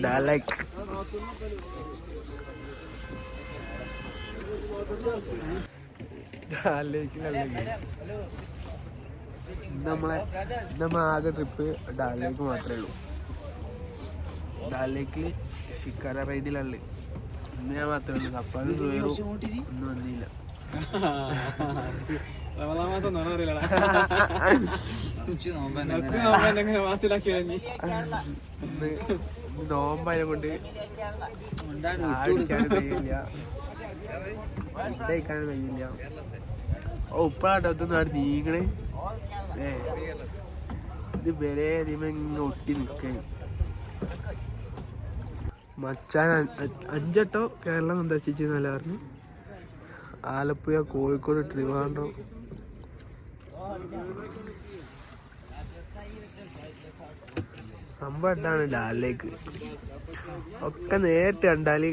ഡാൽ ലേക്ക് നമ്മളെ ആകെ ട്രിപ്പ് ഡാൽ ലേക്ക് മാത്രമേ ഉള്ളൂ. ഡാൽ ലേക്കിൽ ഷിക്കാര റൈഡിലുള്ളത് ഇന്ന് ഞാൻ മാത്രമേ ഉള്ളൂ. അപ്പാനും സുഹൈറും ഒന്നും വന്നില്ല. നോമ്പായതിനെ കൊണ്ട് അടിക്കാനും കഴിയില്ല, ഫുഡ് കഴിക്കാനും കഴിയില്ല. ഓ ഇപ്പഴാട്ടോ ഇതൊന്നും അവിടെ നീങ്ങണേ. ഇത് വരെ ഇങ്ങനെ ഒട്ടി നിൽക്കാൻ. മച്ചാൻ 5 വട്ടം കേരളം സന്ദർശിച്ചെന്നല്ല പറഞ്ഞു. ആലപ്പുഴ, കോഴിക്കോട്, ട്രിവാൻഡ്രം. സംഭവം എന്താണ് ഡാൽ ലേക്ക് ഒക്കെ നേരിട്ട് കണ്ടാല്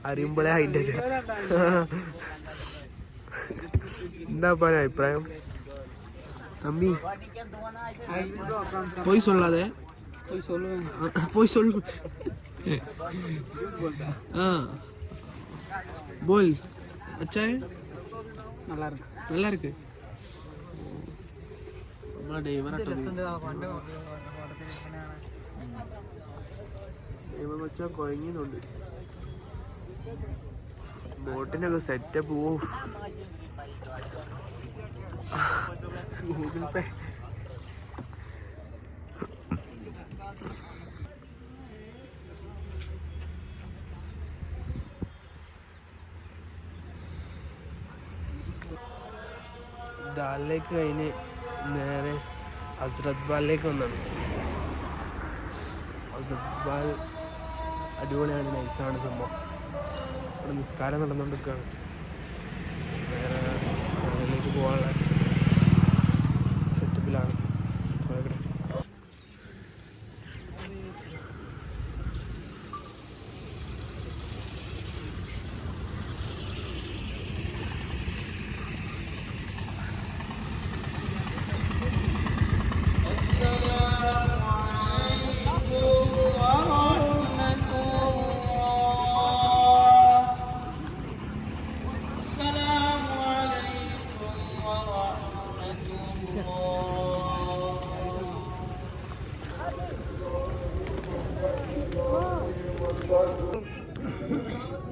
അറിയുമ്പോഴേ അതിൻ്റെ എന്താ പറയാ അഭിപ്രായം? തമ്പി പോയി சொல்லாதே போய் சொல்லு. बोल अच्छा है, நல்லா இருக்கு. വെച്ചാൽ കുഴങ്ങിന്നുണ്ട്. ബോട്ടിനൊക്കെ സെറ്റപ്പ്. പോവും ഗൂഗിൾ പേ. ഡാൽ ലേക്ക് കഴിഞ്ഞ് നേരെ ഹസ്രത്ത് ബാലിലേക്ക് വന്നാണ്. ഹസ്രത്ത് ബാൽ അടിപൊളിയാണ്, നൈസാണ് സംഭവം. ഇവിടെ നിസ്കാരം നടന്നുകൊണ്ടിരിക്കുകയാണ്. നേരെ ഡാലിലേക്ക് പോകാനുള്ള സെറ്റപ്പിലാണ്.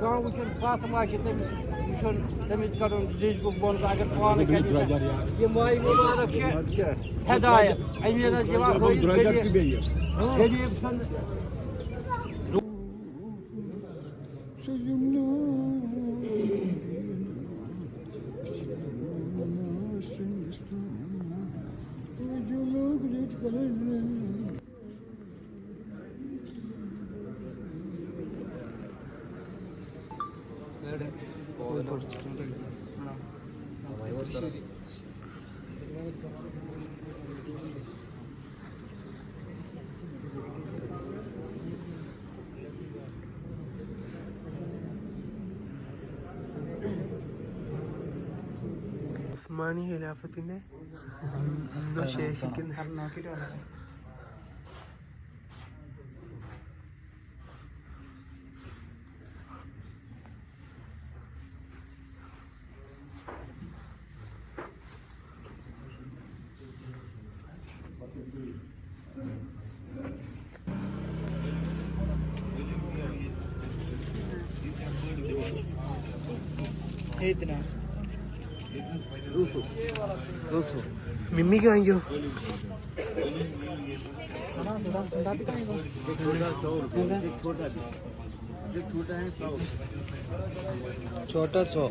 गाँव पासमा तमिज कर बोन अगर पान ये माय मुबारक हदायत गरीब ഉസ്മാനി ഖിലാഫത്തിന്റെ ശേഷിക്കുന്ന इतना 200 मिम्मी के वांगियो छोटा 100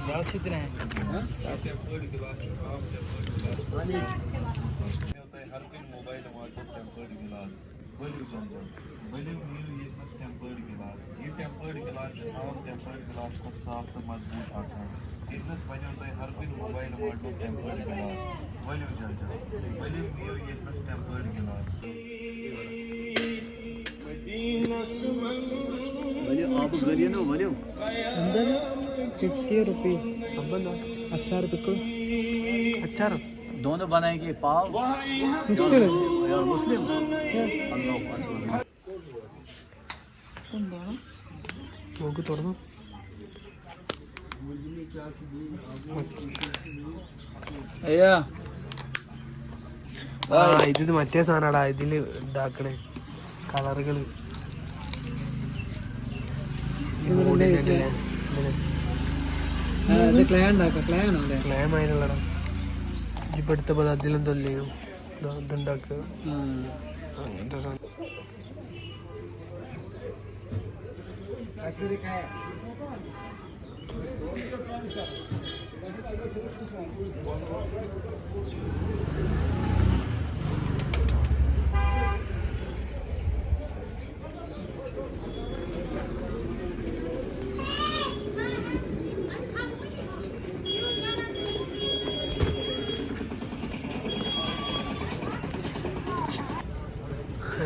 रास कितना है? हर कोई मोबाइल टेम्पर्ड गिलास टेम्पर्ड गिलास ये टेम्पर्ड गिलास टेम्पर्ड गिलास को साफ तो मजबूत आसान इतनस बनो हर कोई मोबाइल टेम्पर्ड गिलास वलियो चल वलियो ये टेम्पर्ड गिलास आप गरिए ना वलियो 50 रुपीस संबंध अचार बिल्कुल अचार दोनों बनाएंगे पाव और मुस्लिम നോക്ക് തുറന്നു. അയ്യാ ആ ഇത് മറ്റേ സാധനടാ ഇതില് ഉണ്ടാക്കണേ കളറുകള്. ക്ലേമായിട്ടുള്ളടാ ഇപ്പൊ എടുത്തപ്പോ അതിലെന്തോ ഇതുണ്ടാക്കുക അങ്ങനത്തെ സാധനം.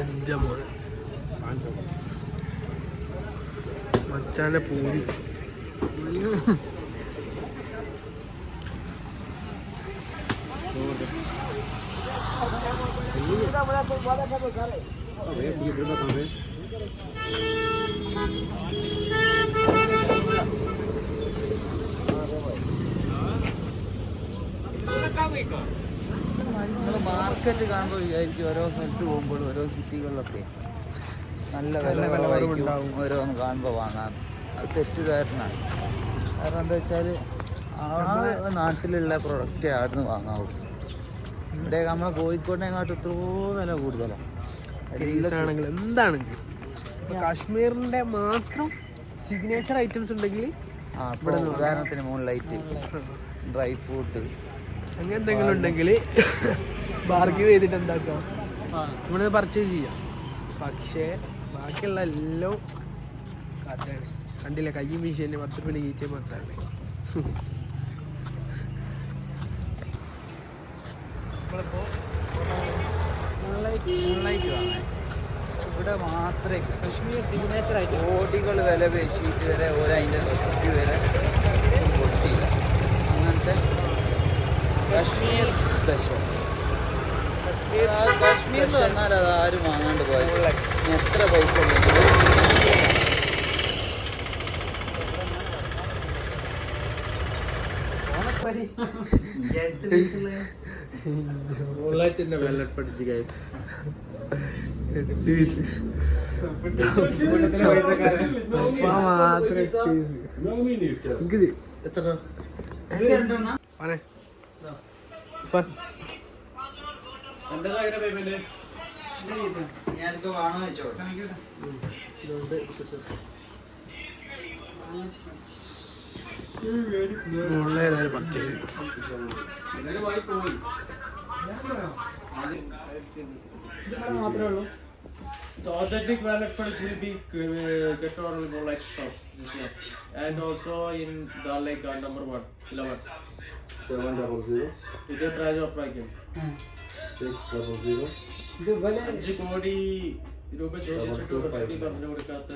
എൻ്റെ മോനെ മച്ചാനെ പൂരി നിങ്ങൾ മാർക്കറ്റ് കാണുമ്പോൾ വിചാരിക്കും ഓരോ സ്ഥലത്ത് പോകുമ്പോൾ ഓരോ സിറ്റികളിലൊക്കെ നല്ല വില കുറവായിരിക്കും ഓരോന്ന് കാണുമ്പോൾ വാങ്ങാൻ. അത് തെറ്റുകാരനാണ്. കാരണം എന്താ വെച്ചാൽ ആ നാട്ടിലുള്ള പ്രൊഡക്റ്റേ ആടുന്ന് വാങ്ങാവുള്ളൂ. ഇവിടെ നമ്മളെ കോഴിക്കോടിനെക്കാട്ടും എത്രയോ വില കൂടുതലാണ്. ആണെങ്കിൽ എന്താണെങ്കിൽ കാശ്മീരിന്റെ മാത്രം സിഗ്നേച്ചർ ഐറ്റംസ് ഉണ്ടെങ്കിൽ ഇവിടെ ഉദാഹരണത്തിന് മൂൺ ലൈറ്റ്, ഡ്രൈ ഫ്രൂട്ട് അങ്ങനെ എന്തെങ്കിലും ഉണ്ടെങ്കിൽ ബാർഗിൻ ചെയ്തിട്ട് എന്താക്കാം ഇവിടെ പർച്ചേസ് ചെയ്യാം. പക്ഷേ ബാക്കിയുള്ള എല്ലാം കഥയാണ്. കണ്ടില്ല കയ്യും വീശി 10 രൂപ കീച്ചേ മാത്രമാണ്. ഇവിടെ മാത്രമേ കശ്മീർ സിഗ്നേച്ചർ ആയിട്ട് കോടികൾ വില പേശിയിട്ട് വരെ അതിൻ്റെ റെസിപ്പി വരെ കൊടുത്തില്ല. അങ്ങനത്തെ കശ്മീർ സ്പെഷ്യൽ. കശ്മീരിൽ വന്നാൽ അത് ആരും വാങ്ങാണ്ട് പോയത്. എത്ര പൈസ ഞാനൊക്കെ വേണോ വെച്ചോ. പർച്ചേസ് ചെയ്യും. The authentic wallet fudge will be get on like shop this one, and also in the like number 1 11 700 ഇത് price of like 600 ഇത് വല 5 കോടി രൂപ ചോദിച്ചിട്ട് റെസിപ്പി പറഞ്ഞു കൊടുക്കാത്ത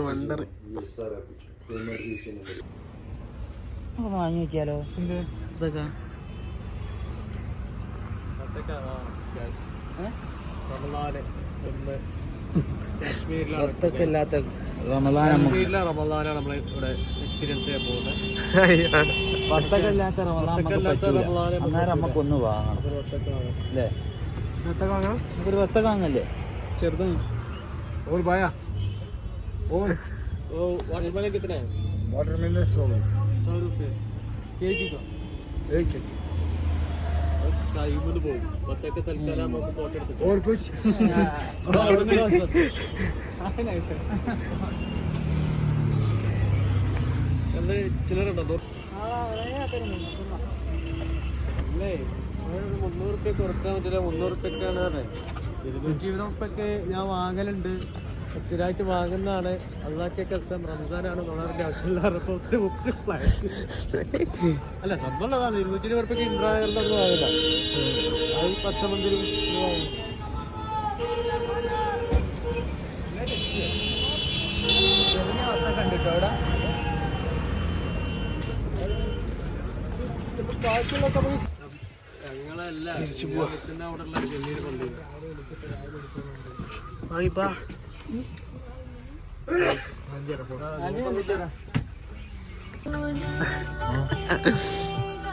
വണ്ടർ വാങ്ങി വെച്ചാലോ. ഇതൊക്കെ വത്തക്ക ഇല്ലാത്ത റമദാനാണ് നമ്മൾ ഇവിടെ എക്സ്പീരിയൻസ് ചെയ്യാൻ പോകുന്നത്. വത്തക്ക ഇല്ലാത്ത റമദാൻ അന്നേരം നമുക്കൊന്ന് വാങ്ങണം അല്ലേ? നമുക്കൊരു വത്തക്ക വാങ്ങല്ലേ? ചെറുതാണ്. और भाया और वाटरमेलन कितना है? वाटरमेलन 100 रुपये केजी का 1 kg ഇവിടുന്ന് പോകും. പത്തൊക്കെ തൽക്കാലം നമുക്ക് ഫോട്ടോ എടുത്തു. और कुछ ചിലരുണ്ടോ? അല്ലേ 300 റുപ്യ കുറക്കാൻ പറ്റില്ല. 300 റുപ്യക്കാണ് പറഞ്ഞത്. 220 റുപ്യക്ക് ഞാൻ വാങ്ങലുണ്ട്. സ്ഥിരമായിട്ട് വാങ്ങുന്നതാണ്. അള്ളാഹ്ക്ക് കസം റംസാനാണ് ഡോളറിന്റെ ആവശ്യമില്ലാറപ്പോൾ 30 ഫ്ലാറ്റ് അല്ല സംഭവമുള്ളതാണ്. 220 റുപ്യക്ക് ഇൻട്രായൊന്നും വാങ്ങില്ല. അത് പച്ചമന്തിരി കണ്ടിട്ടോ അവിടെ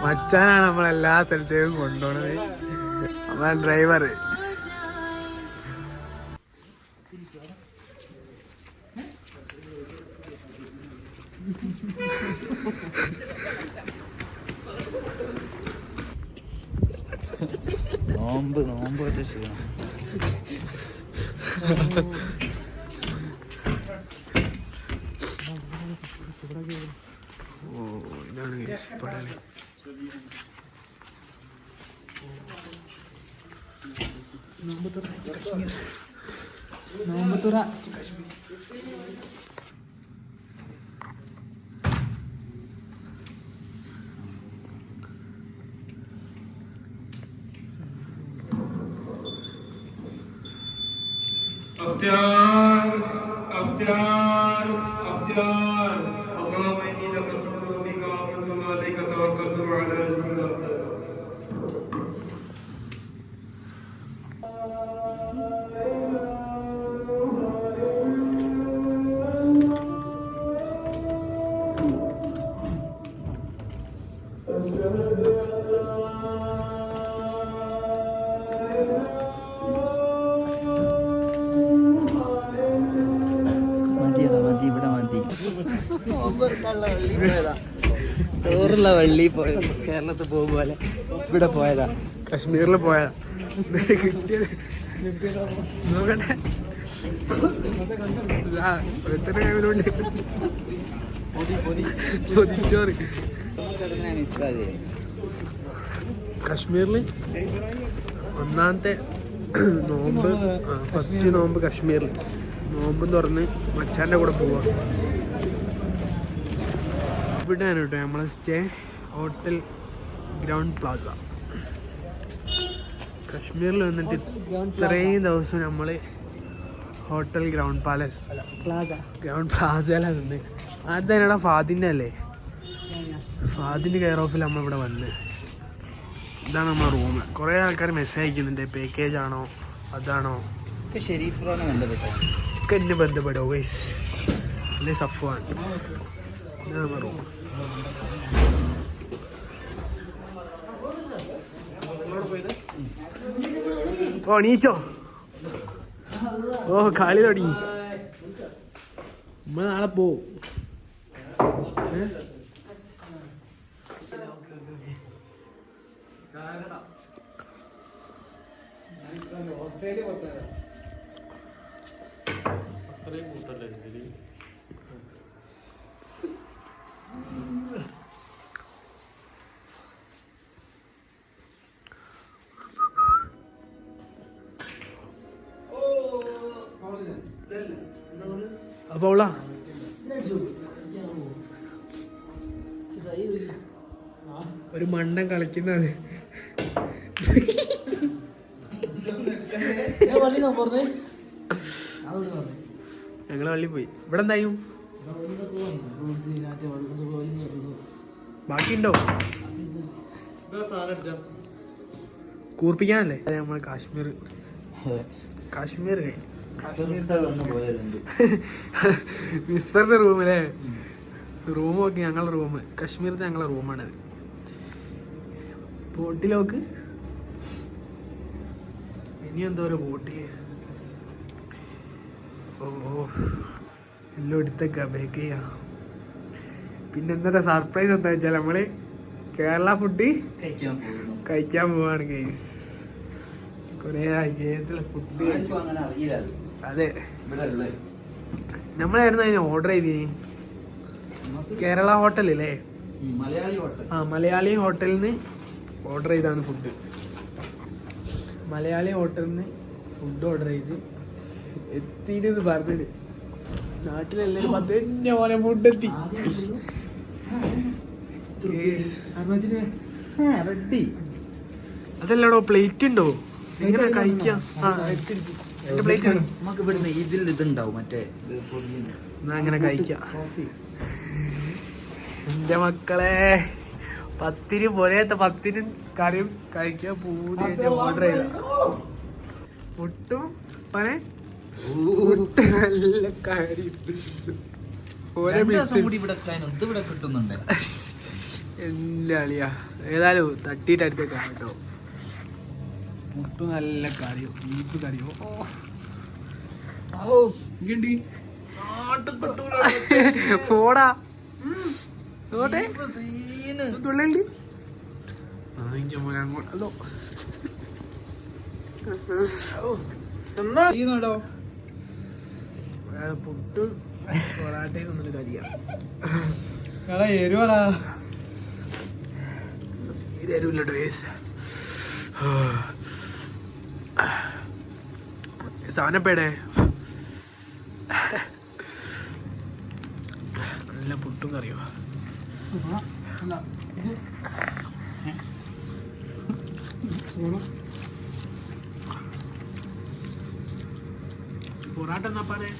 മച്ചാനാണ് നമ്മളെല്ലാ സ്ഥലത്തേക്കും കൊണ്ടുപോണത്. നമ്മളെ ഡ്രൈവർ നോമ്പ് വെച്ച ക്ഷീണം. ഇതാണ് പടല്. നോമ്പുതുറ اختيار اختيار اختيار اللهم اني لك اسالك بك امنت عليك توكلت على رزقك മതി ഇവിടെ മതി. ചോറുള്ള വള്ളി പോയ കേരളത്തിൽ പോകുമ്പോലെ ഇവിടെ പോയതാ. കശ്മീരിൽ പോയതാ. കിട്ടിയത് നോക്കട്ടെ. എത്ര കൈവിലുണ്ട് ചോദിച്ചോറ്. കശ്മീരിൽ ഒന്നാമത്തെ നോമ്പ്, ഫസ്റ്റ് നോമ്പ് കശ്മീരിൽ നോമ്പ് തുറന്ന് മച്ചാൻ്റെ കൂടെ പോവാ. ഇവിടെയാണ് കേട്ടോ നമ്മളെ സ്റ്റേ. Hotel ground Plaza. കശ്മീരിൽ വന്നിട്ട് ഇത്രയും ദിവസം നമ്മൾ ഹോട്ടൽ ഗ്രൗണ്ട് പ്ലാസയിലാണ് നിന്ന്. അതന്നെടാ ഫാദിൻ്റെ അല്ലേ, ഫാദിൻ്റെ കെയർ ഓഫിൽ നമ്മളിവിടെ വന്ന്. ഇതാണ് നമ്മളെ റൂം. കുറേ ആൾക്കാർ മെസ്സേജ് അയക്കുന്നുണ്ട്, പാക്കേജ് ആണോ അതാണോ. ഷെരീഫിനെ ബന്ധപ്പെട്ടോ ഒക്കെ എന്നെ ബന്ധപ്പെടുമോ ഗൈസ്? അല്ലേ സഫ്വാൻ. ഇതാണ് നമ്മുടെ റൂം. ഓ നീച്ചോ. ഓ കളി തുടങ്ങി. നമ്മൾ നാളെ പോവും. ഓസ്ട്രേലിയ അപ്പോൾ ഒരു മണ്ടൻ കളിക്കുന്നത്. ഞങ്ങള് വള്ളി പോയി. ഇവിടെ എന്തായും ബാക്കിയുണ്ടോ? കൂർപ്പിക്കാനല്ലേ നമ്മൾ കാശ്മീർ കഴിഞ്ഞു. വിസ്പറിന്റെ റൂമിലെ റൂമൊക്കെ ഞങ്ങളുടെ റൂം. കശ്മീരത്തെ ഞങ്ങളുടെ റൂമാണിത്. ബോട്ടിലോക്ക് ഇനി എന്തോരോ ബോട്ടില്. ഓ എല്ലാം എടുത്തേക്കാ ബേക്ക് ചെയ്യാ. പിന്നെ ഇന്നത്തെ സർപ്രൈസ് എന്താ വെച്ചാൽ നമ്മള് കേരള ഫുഡ് കഴിക്കാൻ പോവാണ് ഗൈസ്. കൊറേ കേരളത്തിലെ ഫുഡ് കഴിച്ചു. അതെ, നമ്മളായിരുന്നു അതിന് ഓർഡർ ചെയ്തിന്. കേരള ഹോട്ടലില്ലേ, മലയാളി ഹോട്ടലിൽ നിന്ന് ഓർഡർ ചെയ്താണ് ഫുഡ്. മലയാളി ഹോട്ടലിൽ നിന്ന് ഫുഡ് ഓർഡർ ചെയ്ത് എത്തിയിട്ട് പറഞ്ഞിട്ട് നാട്ടിലെല്ലാവരും പത്തന്നെ പോലെ ഫുഡ് എത്തി. അതല്ലടോ പ്ലേറ്റ് ഉണ്ടോ? എങ്ങനെ കഴിക്കാം? പ്ലേറ്റ് നമുക്ക് ഇവിടുന്ന് ഇതിൽ ഇതുണ്ടാവും മറ്റേ എന്നാ അങ്ങനെ കഴിക്കാം. എന്റെ മക്കളെ പത്തിരി പൊരേത്തെ പത്തിരും കറിയും കഴിക്കാൻ പൂതി ഓർഡർ ചെയ്ത മുട്ടും പനെ നല്ല കറി ഇവിടെ കിട്ടുന്നുണ്ട്. എല്ലാ അളിയാ ഏതായാലും തട്ടിയിട്ട് അടുത്തേക്ക് കേട്ടോ. മുട്ടു നല്ല കറിയോ ബീഫ് കറിയോ പോടാ തുള്ളി അങ്ങോട്ടോ പുട്ടും പൊറാട്ടയും ഒന്നും കരിയാ എരുവാടാ തരൂല്ലോ സാധനപ്പേടെ നല്ല പുട്ടും കറിയോ. പൊറാട്ട എന്നാ പാനെ